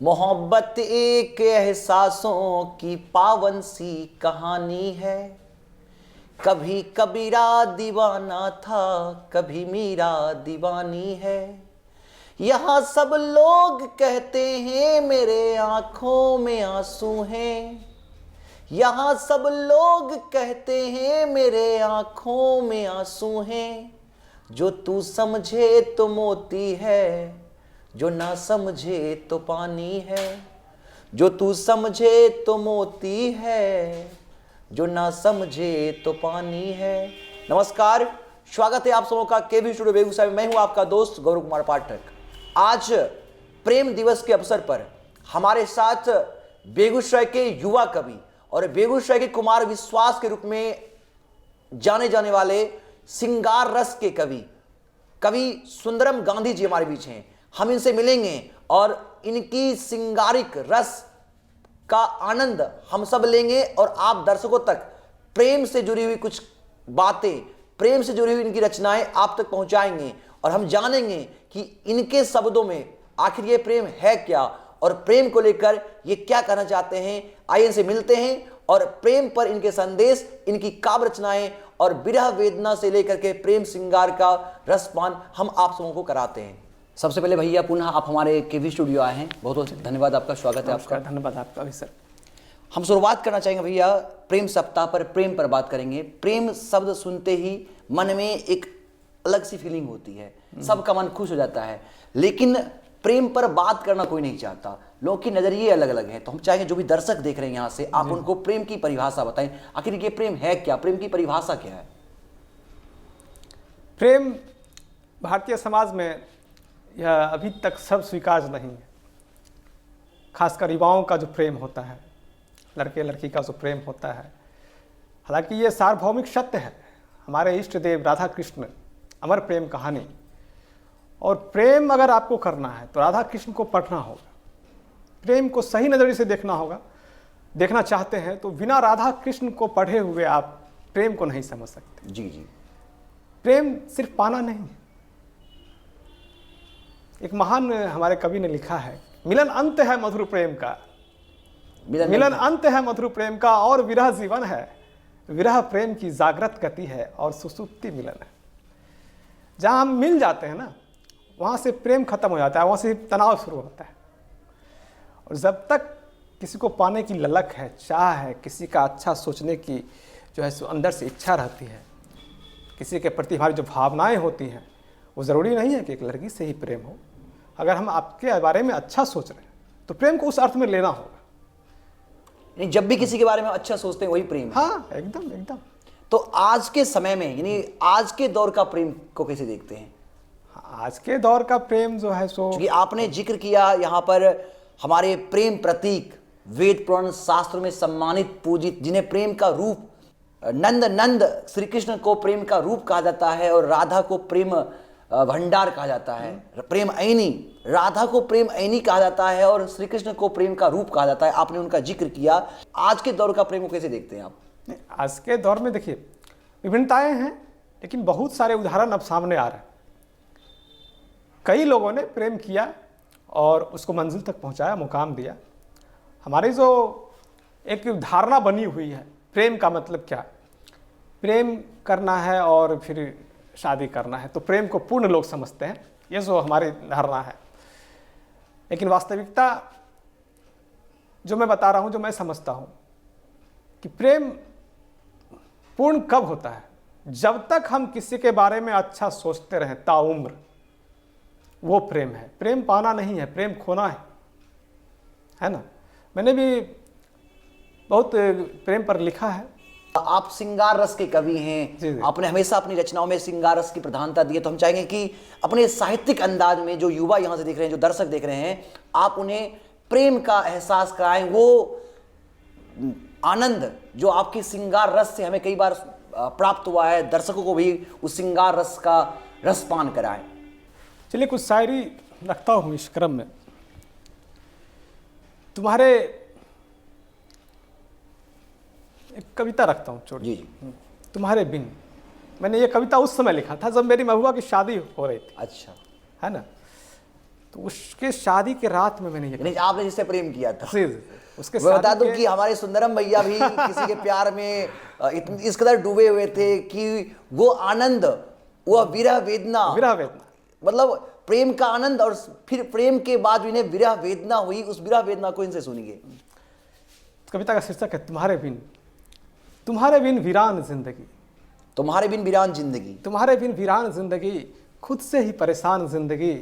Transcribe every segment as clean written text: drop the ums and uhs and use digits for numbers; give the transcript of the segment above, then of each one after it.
मोहब्बत एक एहसासों की पावन सी कहानी है। कभी कबीरा दीवाना था, कभी मीरा दीवानी है। यहाँ सब लोग कहते हैं मेरे आंखों में आंसू हैं। यहाँ सब लोग कहते हैं मेरे आंखों में आंसू हैं। जो तू समझे तो मोती है, जो ना समझे तो पानी है। जो तू समझे तो मोती है, जो ना समझे तो पानी है। नमस्कार, स्वागत है आप सबों का केवी स्टूडियो बेगूसराय में। मैं हूं आपका दोस्त गौरव कुमार पाठक। आज प्रेम दिवस के अवसर पर हमारे साथ बेगूसराय के युवा कवि और बेगूसराय के कुमार विश्वास के रूप में जाने जाने वाले सिंगार रस के कवि सुंदरम गांधी जी हमारे बीच हैं। हम इनसे मिलेंगे और इनकी सिंगारिक रस का आनंद हम सब लेंगे और आप दर्शकों तक प्रेम से जुड़ी हुई कुछ बातें, प्रेम से जुड़ी हुई इनकी रचनाएं आप तक पहुंचाएंगे और हम जानेंगे कि इनके शब्दों में आखिर ये प्रेम है क्या और प्रेम को लेकर ये क्या कहना चाहते हैं। आइए इनसे मिलते हैं और प्रेम पर इनके संदेश, इनकी काव्य रचनाएं और विरह वेदना से लेकर के प्रेम श्रृंगार का रसपान हम आप सबों को कराते हैं। सबसे पहले भैया पुनः आप हमारे केवी स्टूडियो आए हैं, बहुत बहुत धन्यवाद, आपका स्वागत है। आपका धन्यवाद आपका भी सर। हम शुरुआत करना चाहेंगे भैया, प्रेम सप्ताह पर प्रेम पर बात करेंगे। प्रेम शब्द सुनते ही मन में एक अलग सी फीलिंग होती है, सबका मन खुश हो जाता है, लेकिन प्रेम पर बात करना कोई नहीं चाहता। लोगों की नजरिए अलग अलग हैं। तो हम चाहेंगे जो भी दर्शक देख रहे हैं यहाँ से, आप उनको प्रेम की परिभाषा बताएं। आखिर ये प्रेम है क्या, प्रेम की परिभाषा क्या है? प्रेम भारतीय समाज में यह अभी तक सब स्वीकार नहीं है। खासकर युवाओं का जो प्रेम होता है, लड़के लड़की का जो प्रेम होता है, हालांकि ये सार्वभौमिक सत्य है। हमारे इष्ट देव राधा कृष्ण अमर प्रेम कहानी, और प्रेम अगर आपको करना है तो राधा कृष्ण को पढ़ना होगा, प्रेम को सही नज़रिए से देखना होगा। देखना चाहते हैं तो बिना राधा कृष्ण को पढ़े हुए आप प्रेम को नहीं समझ सकते। जी जी। प्रेम सिर्फ पाना नहीं। एक महान हमारे कवि ने लिखा है, मिलन अंत है मधुर प्रेम का, मिलन अंत है मधुर प्रेम का, और विरह जीवन है। विरह प्रेम की जागृत गति है और सुसुप्ति मिलन है। जहाँ हम मिल जाते हैं ना, वहाँ से प्रेम खत्म हो जाता है, वहाँ से तनाव शुरू होता है। और जब तक किसी को पाने की ललक है, चाह है, किसी का अच्छा सोचने की जो है अंदर से इच्छा रहती है, किसी के प्रति हमारी जो भावनाएं होती हैं, वो ज़रूरी नहीं है कि एक लड़की से ही प्रेम हो। अगर हम आपके बारे में अच्छा सोच रहे हैं तो प्रेम को उस अर्थ में लेना होगा। जब भी किसी के बारे में अच्छा सोचते हैं वही प्रेम है। हाँ, एकदम एकदम। तो आज के समय में, यानी आज के दौर का प्रेम को कैसे देखते हैं? आज के दौर का प्रेम जो है सो, क्योंकि आपने जिक्र किया यहाँ पर हमारे प्रेम प्रतीक वेद पुराण शास्त्र में सम्मानित पूजित, जिन्हें प्रेम का रूप नंद श्री कृष्ण को प्रेम का रूप कहा जाता है और राधा को प्रेम भंडार कहा जाता है। प्रेम ऐनी, राधा को प्रेम ऐनी कहा जाता है और श्री कृष्ण को प्रेम का रूप कहा जाता है। आपने उनका जिक्र किया। आज के दौर का प्रेम को कैसे देखते हैं आप? आज के दौर में देखिए विभिन्नताएं हैं, लेकिन बहुत सारे उदाहरण अब सामने आ रहे हैं। कई लोगों ने प्रेम किया और उसको मंजिल तक पहुंचाया, मुकाम दिया। हमारी जो एक धारणा बनी हुई है, प्रेम का मतलब क्या, प्रेम करना है और फिर शादी करना है, तो प्रेम को पूर्ण लोग समझते हैं, ये जो हमारी धारणा है। लेकिन वास्तविकता जो मैं बता रहा हूँ, जो मैं समझता हूँ कि प्रेम पूर्ण कब होता है, जब तक हम किसी के बारे में अच्छा सोचते रहें ताउम्र, वो प्रेम है। प्रेम पाना नहीं है, प्रेम खोना है ना। मैंने भी बहुत प्रेम पर लिखा है। आप सिंगार रस के कवि हैं। जी। आपने हमेशा अपनी रचनाओं में सिंगार रस की प्रधानता दी है, तो हम चाहेंगे कि अपने साहित्यिक अंदाज में जो युवा यहाँ से देख रहे हैं, जो दर्शक देख रहे हैं, आप उन्हें प्रेम का एहसास कराएं, वो आनंद जो आपकी सिंगार रस से हमें कई बार प्राप्त हुआ है, दर्शकों को भी उस सिंगार रस का रसपान कराएं। चलिए कुछ शायरी रखता हूँ इस क्रम में। तुम्हारे एक कविता रखता हूँ छोटी। जी। तुम्हारे बिन, मैंने ये कविता उस समय लिखा था जब मेरी महबूबा की शादी हो रही थी। अच्छा। है ना। तो उसके शादी के रात में मैंने ये यानी आपने जिससे प्रेम किया था। जी, उसके मैं बता शादी दूं कि हमारे सुंदरम भैया भी किसी के प्यार में इस कदर डूबे हुए थे कि वो आनंद, वो विरह वेदना, मतलब प्रेम का आनंद और फिर प्रेम के बाद इन्हें विरह वेदना हुई, उस विरह वेदना को इनसे सुनिए। कविता का शीर्षक है तुम्हारे बिन वीरान जिंदगी, तुम्हारे बिन वीरान जिंदगी, तुम्हारे बिन वीरान जिंदगी, खुद से ही परेशान जिंदगी,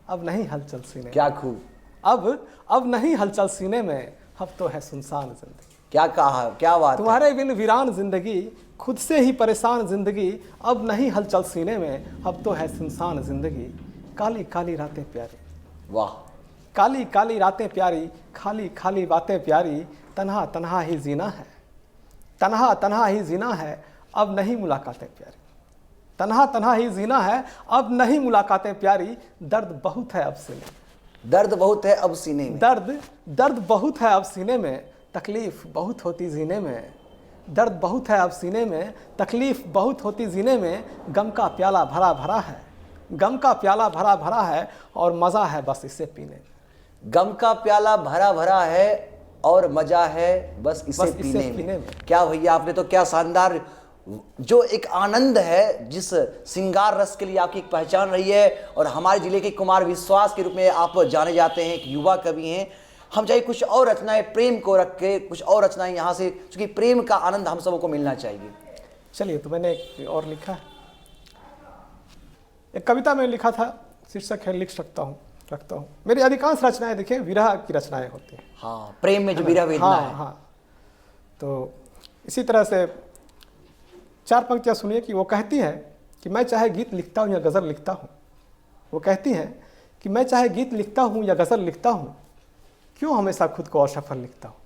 अब नहीं हलचल सीने। क्या खूब, अब नहीं हलचल सीने में, अब तो है सुनसान जिंदगी। क्या कहा, क्या बात। तुम्हारे बिन वीरान जिंदगी, खुद से ही परेशान जिंदगी, अब नहीं हलचल सीने में, अब तो है सुनसान जिंदगी। काली काली रातें प्यारी, वाह, काली काली रातें प्यारी, खाली खाली बातें प्यारी, तन्हा तन्हा ही जीना है, तन्हा तन्हा ही जीना है, अब नहीं मुलाकातें प्यारी, तन्हा तन्हा ही जीना है, अब नहीं मुलाकातें प्यारी। दर्द बहुत है अब सीने में, दर्द बहुत है अब सीने में, दर्द बहुत है अब सीने में, तकलीफ बहुत होती जीने में, दर्द बहुत है अब सीने में, तकलीफ बहुत होती जीने में। गम का प्याला भरा भरा है, गम का प्याला भरा भरा है, और मज़ा है बस इसे पीने में। गम का प्याला भरा भरा है और मजा है बस इसे पीने में। क्या भैया, आपने तो क्या शानदार, जो एक आनंद है, जिस सिंगार रस के लिए आपकी एक पहचान रही है, और हमारे जिले के कुमार विश्वास के रूप में आप जाने जाते हैं, एक युवा कवि हैं। हम चाहिए कुछ और रचनाएं प्रेम को रख के, कुछ और रचनाएं यहाँ से, क्योंकि प्रेम का आनंद हम सबको मिलना चाहिए। चलिए, तो मैंने एक और लिखा है, एक कविता में लिखा था, शीर्षक है लिख सकता हूँ रखता हूँ। मेरी अधिकांश रचनाएं देखिए विरह की रचनाएं होती हैं। हाँ, प्रेम में जो विरह वेदना है। हाँ, तो इसी तरह से 4 पंक्तियाँ सुनिए कि वो कहती है कि मैं चाहे गीत लिखता हूँ या गज़ल लिखता हूँ, वो कहती हैं कि मैं चाहे गीत लिखता हूँ या गज़ल लिखता हूँ, क्यों हमेशा खुद को असफल लिखता हूँ।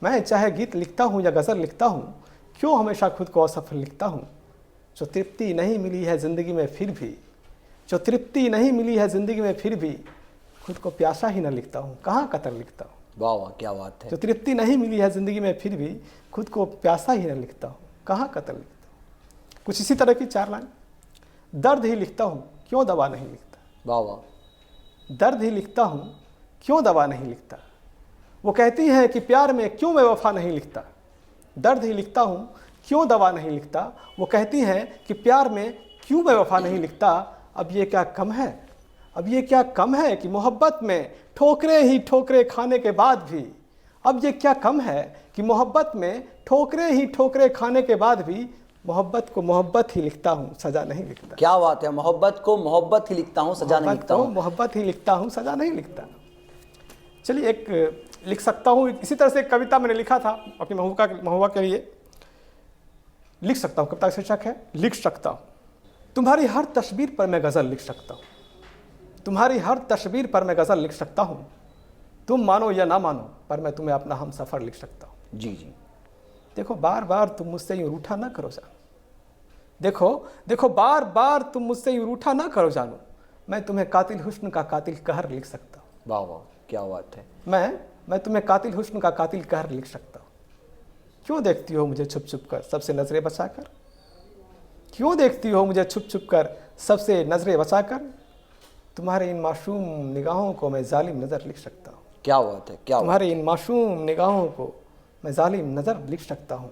मैं चाहे गीत लिखता हूँ या गज़ल लिखता हूँ, क्यों हमेशा खुद को असफल लिखता हूँ। जो तृप्ति नहीं मिली है ज़िंदगी में फिर भी, जो तृप्ति नहीं मिली है ज़िंदगी में फिर भी, खुद को प्यासा ही न लिखता हूँ, कहाँ कतर लिखता हूँ। वाह वाह, क्या बात है। जो तृप्ति नहीं मिली है ज़िंदगी में फिर भी, खुद को प्यासा ही न लिखता हूँ, कहाँ कतर लिखता हूँ। कुछ इसी तरह की 4 लाइन। दर्द ही लिखता हूँ, क्यों दवा नहीं लिखता। वाह वाह। दर्द ही लिखता हूँ, क्यों दवा नहीं लिखता। वो कहती है कि प्यार में क्यों मैं वफा नहीं लिखता। दर्द ही लिखता हूँ, क्यों दवा नहीं लिखता। वो कहती हैं कि प्यार में क्यों मैं वफा नहीं लिखता। अब ये क्या कम है, अब ये क्या कम है कि मोहब्बत में ठोकरे ही ठोकरे खाने के बाद भी, अब ये क्या कम है कि मोहब्बत में ठोकरे ही ठोकरे खाने के बाद भी, मोहब्बत को मोहब्बत ही लिखता हूँ, सजा नहीं लिखता। क्या बात है, मोहब्बत को मोहब्बत ही लिखता हूँ, सजा नहीं लिखता हूँ। मोहब्बत ही लिखता हूँ, सजा नहीं लिखता। चलिए, एक लिख सकता हूँ, इसी तरह से एक कविता मैंने लिखा था अपनी महुआ के लिए। लिख सकता हूँ, कविता का शीर्षक है लिख सकता हूँ। तुम्हारी हर तस्वीर पर मैं गज़ल लिख सकता हूँ, तुम्हारी हर तस्वीर पर मैं गज़ल लिख सकता हूँ। तुम मानो या ना मानो, पर मैं तुम्हें अपना हम सफ़र लिख सकता हूँ। जी जी। देखो बार बार तुम मुझसे यूँ रूठा ना करो जानू, देखो बार बार तुम मुझसे यूँ रूठा ना करो जानू, मैं तुम्हें कातिल हुस्न का कातिल कहर लिख सकता हूँ। वाह वाह, क्या बात है। मैं तुम्हें कातिल हुस्न का कातिल कहर लिख सकता हूँ। क्यों देखती हो मुझे छुप छुप कर सबसे नज़रें बचाकर, क्यों देखती हो मुझे छुप छुप कर सबसे नज़रें बचाकर। तुम्हारे इन मासूम निगाहों को मैं जालिम नज़र लिख सकता हूँ। क्या बात है, क्या तुम्हारे इन मासूम निगाहों को मैं जालिम नज़र लिख सकता हूँ।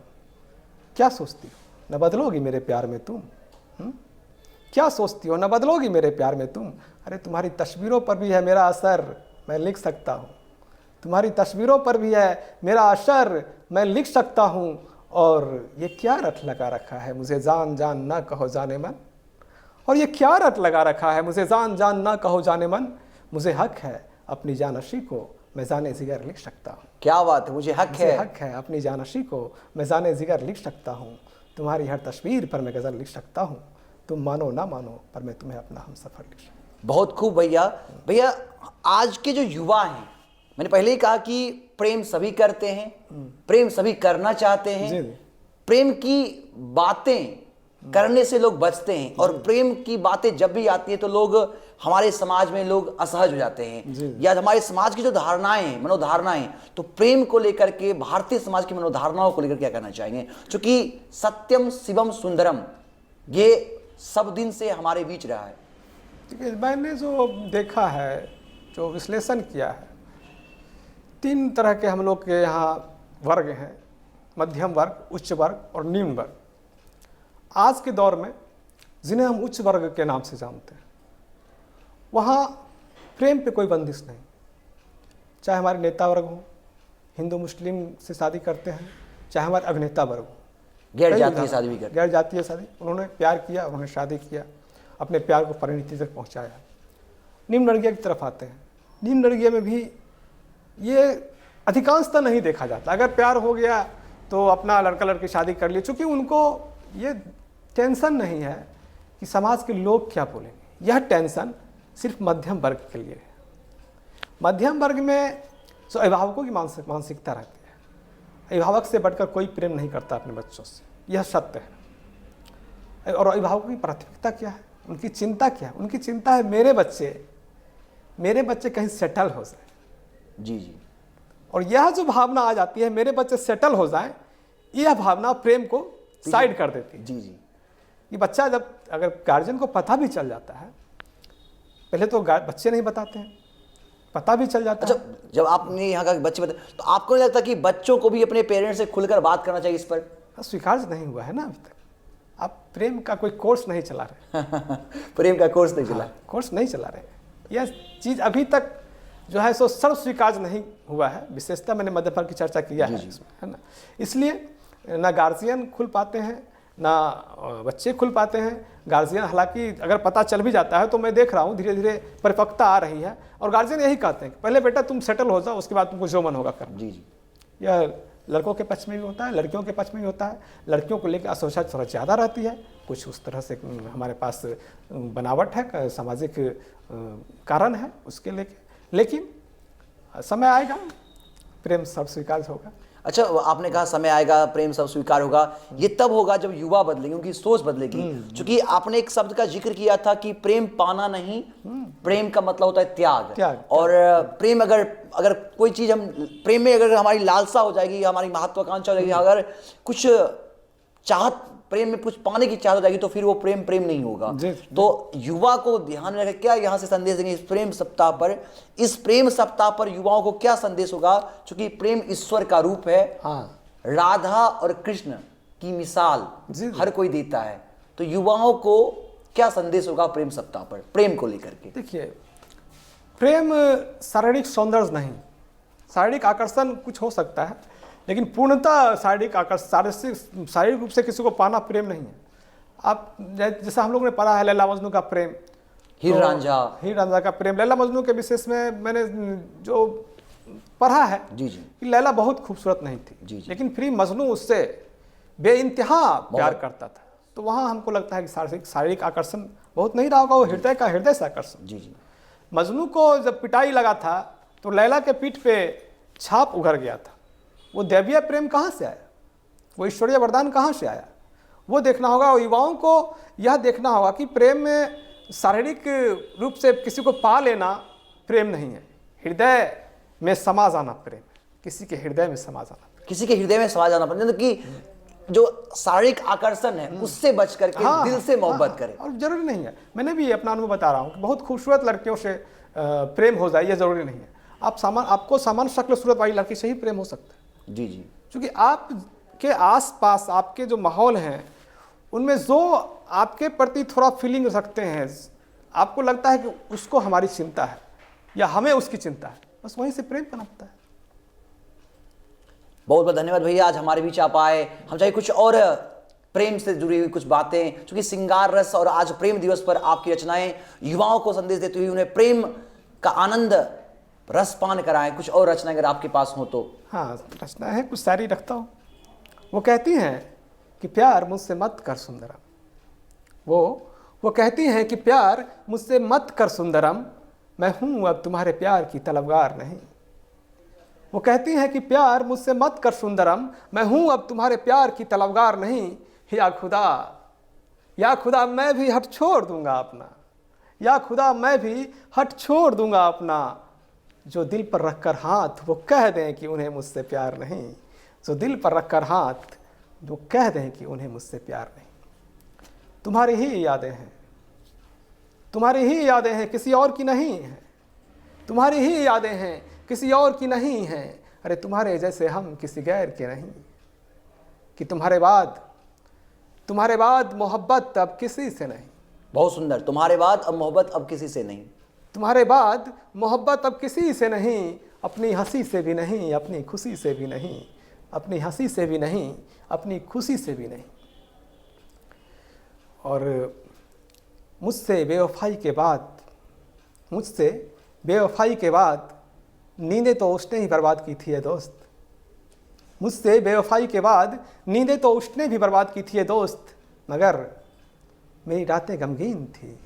क्या सोचती हो न बदलोगी मेरे प्यार में तुम, क्या सोचती हो न बदलोगी मेरे प्यार में तुम। अरे तुम्हारी तस्वीरों पर भी है मेरा असर, मैं लिख सकता हूँ। तुम्हारी तस्वीरों पर भी है मेरा असर, मैं लिख सकता हूँ। और ये क्या रट लगा रखा है मुझे जान जान ना कहो जाने मन, और ये क्या रट लगा रखा है मुझे जान जान ना कहो जाने मन। मुझे हक है अपनी जानशी को मैं जाने जिगर लिख सकता हूँ। क्या बात है, मुझे हक है अपनी जानशी को मैं जाने जिगर लिख सकता हूँ। तुम्हारी हर तस्वीर पर मैं गज़ल लिख सकता हूँ। तुम मानो ना मानो, पर मैं तुम्हें अपना हम सफ़र लिख सकता हूँ। बहुत खूब भैया। भैया, आज के जो युवा हैं, मैंने पहले ही कहा कि प्रेम सभी करते हैं, प्रेम सभी करना चाहते हैं, प्रेम की बातें करने से लोग बचते हैं, और प्रेम की बातें जब भी आती है तो लोग, हमारे समाज में लोग असहज हो जाते हैं, या हमारे समाज की जो धारणाएं हैं, मनोधारणाएं, तो प्रेम को लेकर के भारतीय समाज की मनोधारणाओं को लेकर क्या कहना चाहेंगे। क्योंकि सत्यम शिवम सुंदरम ये सब दिन से हमारे बीच रहा है। देखिए, मैंने जो देखा है, जो विश्लेषण किया है, 3 तरह के हम लोग के यहाँ वर्ग हैं, मध्यम वर्ग, उच्च वर्ग और निम्न वर्ग। आज के दौर में जिन्हें हम उच्च वर्ग के नाम से जानते हैं, वहाँ प्रेम पे कोई बंदिश नहीं। चाहे हमारे नेता वर्ग हो, हिंदू मुस्लिम से शादी करते हैं, चाहे हमारे अभिनेता वर्ग हो, गैर जातीय शादी भी करते, गैर जातीय शादी, उन्होंने प्यार किया, उन्होंने शादी किया, अपने प्यार को परिणति तक पहुँचाया। निम्न वर्गीय की तरफ आते हैं। निम्न वर्गीय में भी ये अधिकांशतः नहीं देखा जाता। अगर प्यार हो गया तो अपना लड़का लड़की शादी कर लिए, चूँकि उनको ये टेंशन नहीं है कि समाज के लोग क्या बोलेंगे। यह टेंशन सिर्फ मध्यम वर्ग के लिए है। मध्यम वर्ग में जो अभिभावकों की मानसिकता रहती है, अभिभावक से बढ़कर कोई प्रेम नहीं करता अपने बच्चों से, यह सत्य है। और अभिभावकों की प्राथमिकता क्या है, उनकी चिंता क्या है? उनकी चिंता है मेरे बच्चे कहीं सेटल हो जाए। जी जी। और यह जो भावना आ जाती है, मेरे बच्चे सेटल हो जाए, यह भावना प्रेम को साइड कर देती है। जी जी। ये बच्चा जब, अगर गार्जियन को पता भी चल जाता है, पहले तो बच्चे नहीं बताते हैं, पता भी चल जाता है। अच्छा, जब आपने यहाँ का बच्चे बताए, तो आपको नहीं लगता कि बच्चों को भी अपने पेरेंट्स से खुलकर बात करना चाहिए इस पर? स्वीकार नहीं हुआ है ना अभी तक। आप प्रेम का कोई कोर्स नहीं चला रहे। प्रेम का कोर्स नहीं चला, कोर्स नहीं चला रहे। यह चीज़ अभी तक जो है सो सर्व स्वीकार नहीं हुआ है। विशेषता मैंने मध्य वर्ग की चर्चा किया है इसमें, है ना। इसलिए ना गार्जियन खुल पाते हैं, ना बच्चे खुल पाते हैं। गार्जियन, हालांकि अगर पता चल भी जाता है तो मैं देख रहा हूँ धीरे धीरे परिपक्वता आ रही है, और गार्जियन यही कहते हैं कि पहले बेटा तुम सेटल हो जाओ, उसके बाद तुमको जो मन होगा कर। जी जी। यह लड़कों के पक्ष में भी होता है, लड़कियों के पक्ष में भी होता है। लड़कियों को लेकर असुविधा थोड़ा ज़्यादा रहती है, कुछ उस तरह से हमारे पास बनावट है, सामाजिक कारण है उसके लेके। लेकिन समय आएगा, प्रेम सब स्वीकार होगा। अच्छा, आपने कहा समय आएगा, प्रेम सब स्वीकार होगा। ये तब होगा जब युवा बदलेंगे, उनकी सोच बदलेगी। क्योंकि आपने एक शब्द का जिक्र किया था कि प्रेम पाना नहीं, प्रेम का मतलब होता है त्याग। और प्रेम, अगर कोई चीज हम प्रेम में, अगर हमारी लालसा हो जाएगी, हमारी महत्वाकांक्षा हो जाएगी, अगर कुछ चाहत, प्रेम में कुछ पाने की चाहत हो जाएगी, तो फिर वो प्रेम नहीं होगा। तो युवा को ध्यान में रखें, क्या यहाँ से संदेश देंगे इस प्रेम सप्ताह पर? इस प्रेम सप्ताह पर युवाओं को क्या संदेश होगा? क्योंकि प्रेम ईश्वर का रूप है। हाँ। राधा और कृष्ण की मिसाल हर कोई देता है, तो युवाओं को क्या संदेश होगा प्रेम सप्ताह पर, प्रेम को लेकर के? देखिए, प्रेम शारीरिक सौंदर्य नहीं, शारीरिक आकर्षण कुछ हो सकता है, लेकिन पूर्णतः शारीरिक आकर्षण, शारीरिक रूप से किसी को पाना प्रेम नहीं है। आप जैसा हम लोग ने पढ़ा है लैला मजनू का प्रेम, हीर रांझा का प्रेम। लैला मजनू के विशेष में मैंने जो पढ़ा है जी जी, कि लैला बहुत खूबसूरत नहीं थी जी जी, लेकिन फिर मजनू उससे बेइंतहा प्यार करता था। तो वहाँ हमको लगता है कि शारीरिक आकर्षण बहुत नहीं रहा होगा, वो हृदय से आकर्षण। जी जी। मजनू को जब पिटाई लगा था तो लैला के पीठ पे छाप उघर गया था। वो दैवीय प्रेम कहाँ से आया, वो ईश्वरीय वरदान कहाँ से आया, वो देखना होगा। और युवाओं को यह देखना होगा कि प्रेम में शारीरिक रूप से किसी को पा लेना प्रेम नहीं है, हृदय में समा जाना प्रेम, किसी के हृदय में समा जाना, किसी के हृदय में समा जाना प्रेम। कि जो शारीरिक आकर्षण है उससे बच करके दिल से मोहब्बत करे। और जरूरी नहीं है, मैंने भी अपना अनुभव बता रहा हूँ कि बहुत खूबसूरत लड़कियों से प्रेम हो जाए, यह जरूरी नहीं है। आपको सामान्य शक्ल सूरत वाली लड़की से ही प्रेम हो सकता है। जी जी। क्योंकि आपके आसपास आपके जो माहौल हैं उनमें जो आपके प्रति थोड़ा फीलिंग रखते हैं, आपको लगता है कि उसको हमारी चिंता है या हमें उसकी चिंता है, बस वहीं से प्रेम पनपता है। बहुत बहुत धन्यवाद भैया, आज हमारे बीच आप आए। हम चाहे कुछ और प्रेम से जुड़ी हुई कुछ बातें, क्योंकि श्रृंगार रस और आज प्रेम दिवस पर आपकी रचनाएं युवाओं को संदेश देती हुई उन्हें प्रेम का आनंद रसपान कराएं। कुछ और रचना अगर आपके पास हो तो? हाँ, रचना है, कुछ सारी रखता हूँ। वो कहती हैं कि प्यार मुझसे मत कर सुंदरम, वो कहती हैं कि प्यार मुझसे मत कर सुंदरम, मैं हूँ अब तुम्हारे प्यार की तलबगार नहीं। वो कहती हैं कि प्यार मुझसे मत कर सुंदरम, मैं हूँ अब तुम्हारे प्यार की तलबगार नहीं। या खुदा मैं भी हट छोड़ दूंगा अपना, या खुदा मैं भी हट छोड़ दूंगा अपना। जो दिल पर रखकर हाथ वो कह दें कि उन्हें मुझसे प्यार नहीं, जो दिल पर रखकर हाथ वो कह दें कि उन्हें मुझसे प्यार नहीं। तुम्हारी ही यादें हैं, तुम्हारी ही यादें हैं किसी और की नहीं हैं, तुम्हारी ही यादें हैं किसी और की नहीं हैं, अरे तुम्हारे जैसे हम किसी गैर के नहीं, कि तुम्हारे बाद मोहब्बत अब किसी से नहीं। बहुत सुंदर। तुम्हारे बाद अब मोहब्बत अब किसी से नहीं। तुम्हारे बाद मोहब्बत अब किसी से नहीं, अपनी हंसी से भी नहीं, अपनी खुशी से भी नहीं, अपनी हंसी से भी नहीं, अपनी खुशी से भी नहीं। और मुझसे बेवफाई के बाद नींदें तो उसने ही बर्बाद की थी दोस्त, मुझसे बेवफाई के बाद नींदें तो उसने भी बर्बाद की थी दोस्त, मगर मेरी रातें गमगीन थी,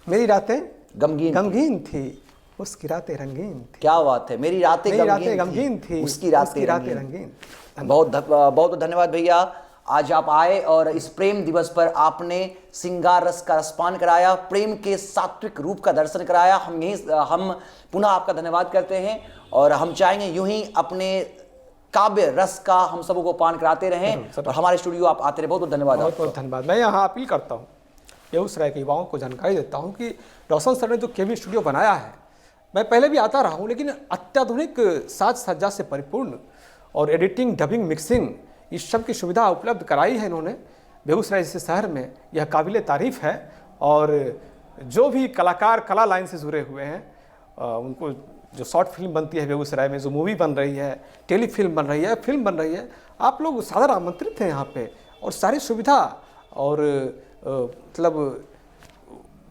मेरी रातें गमगीन थी, उसकी रातें रंगीन थी। क्या बात है, मेरी रातें गमगीन थी, उसकी रातें रंगीन। बहुत धन्यवाद भैया, आज आप आए और इस प्रेम दिवस पर आपने श्रृंगार रस का रसपान कराया, प्रेम के सात्विक रूप का दर्शन कराया। हम पुनः आपका धन्यवाद करते हैं और हम चाहेंगे यूं ही अपने काव्य रस का हम सबों को पान कराते रहें और हमारे स्टूडियो आप आते रहे। बहुत बहुत धन्यवाद। बहुत धन्यवाद। मैं यहाँ अपील करता हूँ, बेगूसराय के युवाओं को जानकारी देता हूँ कि रोशन सर ने जो केवी स्टूडियो बनाया है, मैं पहले भी आता रहा हूँ, लेकिन अत्याधुनिक साज सज्जा से परिपूर्ण और एडिटिंग, डबिंग, मिक्सिंग, इस सब की सुविधा उपलब्ध कराई है इन्होंने। बेगूसराय जैसे शहर में यह काबिल तारीफ़ है। और जो भी कलाकार कला लाइन से जुड़े हुए हैं, उनको जो शॉर्ट फिल्म बनती है बेगूसराय में, जो मूवी बन रही है, टेलीफिल्म बन रही है, फिल्म बन रही है, आप लोग सादर आमंत्रित हैं यहाँ पे। और सारी सुविधा और मतलब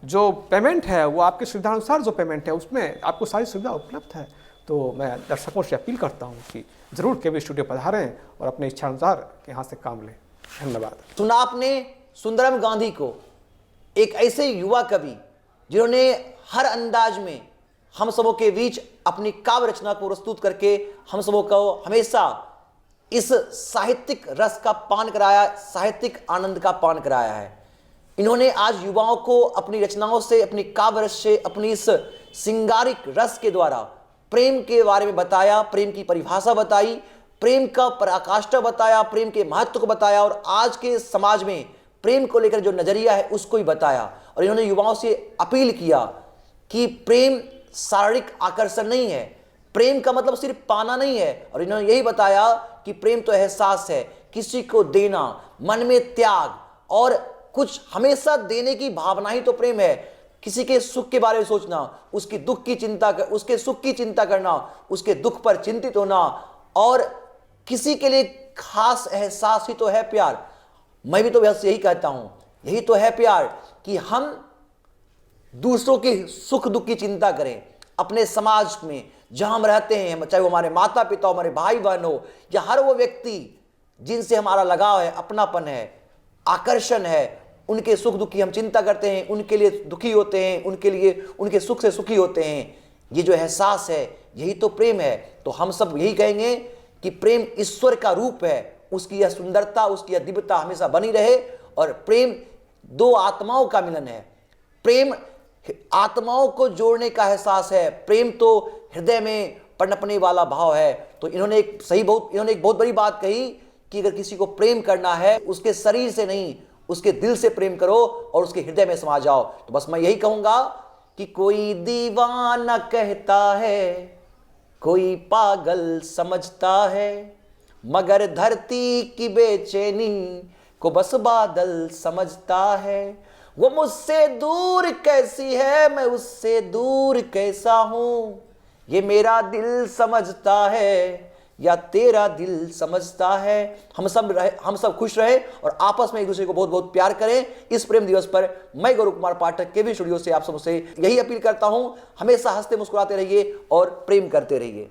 जो पेमेंट है वो आपके सुविधा अनुसार जो पेमेंट है उसमें आपको सारी सुविधा उपलब्ध है। तो मैं दर्शकों से अपील करता हूँ कि ज़रूर केवी स्टूडियो पधारें और अपने इच्छा अनुसार यहाँ से काम लें। धन्यवाद। सुना आपने सुंदरम गांधी को, एक ऐसे युवा कवि जिन्होंने हर अंदाज में हम सबों के बीच अपनी काव्य रचना को प्रस्तुत करके हम सबों को हमेशा इस साहित्यिक रस का पान कराया, साहित्यिक आनंद का पान कराया है। इन्होंने आज युवाओं को अपनी रचनाओं से, अपनी काव्य रस से, अपनी इस श्रृंगारिक रस के द्वारा प्रेम के बारे में बताया, प्रेम की परिभाषा बताई, प्रेम का पराकाष्ठा बताया, प्रेम के महत्व को बताया और आज के समाज में प्रेम को लेकर जो नजरिया है उसको ही बताया। और इन्होंने युवाओं से अपील किया कि प्रेम शारीरिक आकर्षण नहीं है, प्रेम का मतलब सिर्फ पाना नहीं है। और इन्होंने यही बताया कि प्रेम तो एहसास है, किसी को देना, मन में त्याग और कुछ हमेशा देने की भावना ही तो प्रेम है। किसी के सुख के बारे में सोचना, उसके दुख की चिंता उसके सुख की चिंता करना, उसके दुख पर चिंतित होना और किसी के लिए खास एहसास ही तो है प्यार। मैं भी तो बस यही कहता हूं, यही तो है प्यार कि हम दूसरों के सुख दुख की चिंता करें। अपने समाज में जहां हम रहते हैं, चाहे वो हमारे माता पिता हो, हमारे भाई बहन हो, या हर वो व्यक्ति जिनसे हमारा लगाव है, अपनापन है, आकर्षण है, उनके सुख दुख की हम चिंता करते हैं, उनके लिए दुखी होते हैं, उनके लिए उनके सुख से सुखी होते हैं। ये जो एहसास है यही तो प्रेम है। तो हम सब यही कहेंगे कि प्रेम ईश्वर का रूप है, उसकी यह सुंदरता, उसकी यह दिव्यता हमेशा बनी रहे। और प्रेम दो आत्माओं का मिलन है, प्रेम आत्माओं को जोड़ने का एहसास है, प्रेम तो हृदय में पनपने वाला भाव है। तो इन्होंने एक बहुत बड़ी बात कही कि अगर किसी को प्रेम करना है, उसके शरीर से नहीं, उसके दिल से प्रेम करो और उसके हृदय में समा जाओ। तो बस मैं यही कहूंगा कि कोई दीवाना कहता है, कोई पागल समझता है, मगर धरती की बेचैनी को बस बादल समझता है। वो मुझसे दूर कैसी है, मैं उससे दूर कैसा हूं, ये मेरा दिल समझता है या तेरा दिल समझता है। हम सब खुश रहे और आपस में एक दूसरे को बहुत बहुत प्यार करें। इस प्रेम दिवस पर मैं गौरव कुमार पाठक केवी स्टूडियो से आप सबसे यही अपील करता हूं, हमेशा हंसते मुस्कुराते रहिए और प्रेम करते रहिए।